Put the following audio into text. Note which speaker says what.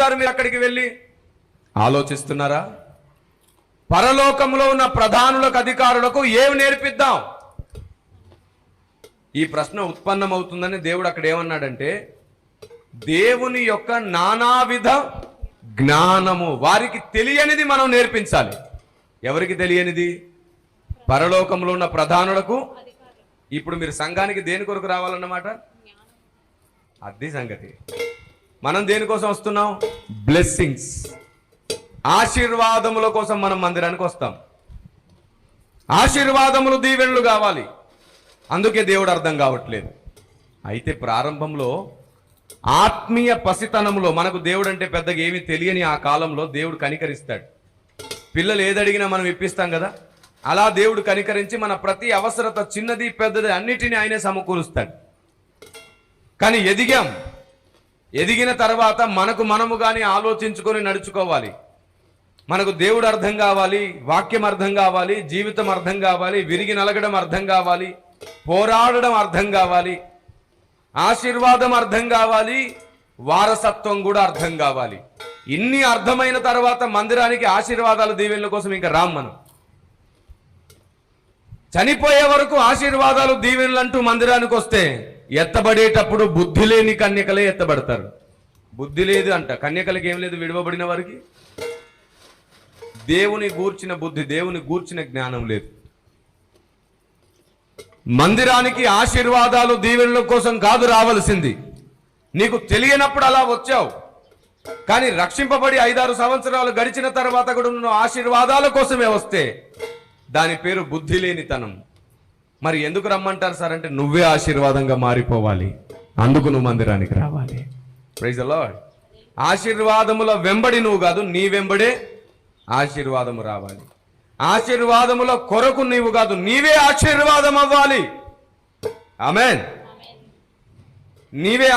Speaker 1: నేర్పుతారు మీరు అక్కడికి వెళ్ళి? ఆలోచిస్తున్నారా? పరలోకంలో ఉన్న ప్రధానులకు, అధికారులకు ఏమి నేర్పిద్దాం? ఈ ప్రశ్న ఉత్పన్నమవుతుందని దేవుడు అక్కడ ఏమన్నాడంటే, దేవుని యొక్క నానావిధ జ్ఞానము, వారికి తెలియనిది మనం నేర్పించాలి. ఎవరికి తెలియనిది? పరలోకంలో ఉన్న ప్రధానులకు. ఇప్పుడు మీరు సంఘానికి దేని కొరకు రావాలన్నమాట? అది సంగతి. మనం దేనికోసం వస్తున్నాం? బ్లెస్సింగ్స్, ఆశీర్వాదముల కోసం మనం మందిరానికి వస్తాం. ఆశీర్వాదములు, దీవెనలు కావాలి. అందుకే దేవుడు అర్థం కావట్లేదు. అయితే ప్రారంభంలో ఆత్మీయ పసితనంలో మనకు దేవుడు అంటే పెద్దగా ఏమీ తెలియని ఆ కాలంలో దేవుడు కనికరిస్తాడు. పిల్లలు ఏదడిగినా మనం ఇప్పిస్తాం కదా, అలా దేవుడు కనికరించి మన ప్రతి అవసరత, చిన్నది పెద్దది అన్నిటినీ ఆయనే సమకూరుస్తాడు. కానీ ఎదిగిన తర్వాత మనకు మనము కానీ ఆలోచించుకొని నడుచుకోవాలి. మనకు దేవుడు అర్థం కావాలి, వాక్యం అర్థం కావాలి, జీవితం అర్థం కావాలి, విరిగి నలగడం అర్థం కావాలి, పోరాడడం అర్థం కావాలి, ఆశీర్వాదం అర్థం కావాలి, వారసత్వం కూడా అర్థం కావాలి. ఇన్ని అర్థమైన తర్వాత మందిరానికి ఆశీర్వాదాల దీవెనల కోసం ఇంకా రాం మనం. చనిపోయే వరకు ఆశీర్వాదాలు దీవెనలు అంటూ మందిరానికి వస్తే ఎత్తబడేటప్పుడు బుద్ధి లేని కన్యకలే ఎత్తబడతారు. బుద్ధి లేదు అంట కన్యకలకి. ఏం లేదు విడవబడిన వారికి? దేవుని గూర్చిన బుద్ధి, దేవుని గూర్చిన జ్ఞానం లేదు. మందిరానికి ఆశీర్వాదాలు దీవెనల కోసం కాదు రావాల్సింది. నీకు తెలియనప్పుడు అలా వచ్చావు, కానీ రక్షింపబడి 5-6 సంవత్సరాలు గడిచిన తర్వాత కూడా నువ్వు ఆశీర్వాదాల కోసమే వస్తే దాని పేరు బుద్ధి లేనితనం. మరి ఎందుకు రమ్మంటారు సార్ అంటే, నువ్వే ఆశీర్వాదంగా మారిపోవాలి, అందుకు నువ్వు మందిరానికి రావాలి. Praise the lord. ఆశీర్వాదముల వెంబడి నువ్వు కాదు, నీ వెంబడే ఆశీర్వాదము రావాలి. ఆశీర్వాదముల కొరకు నీవు కాదు, నీవే ఆశీర్వాదం అవ్వాలి. ఆమేన్. నీవే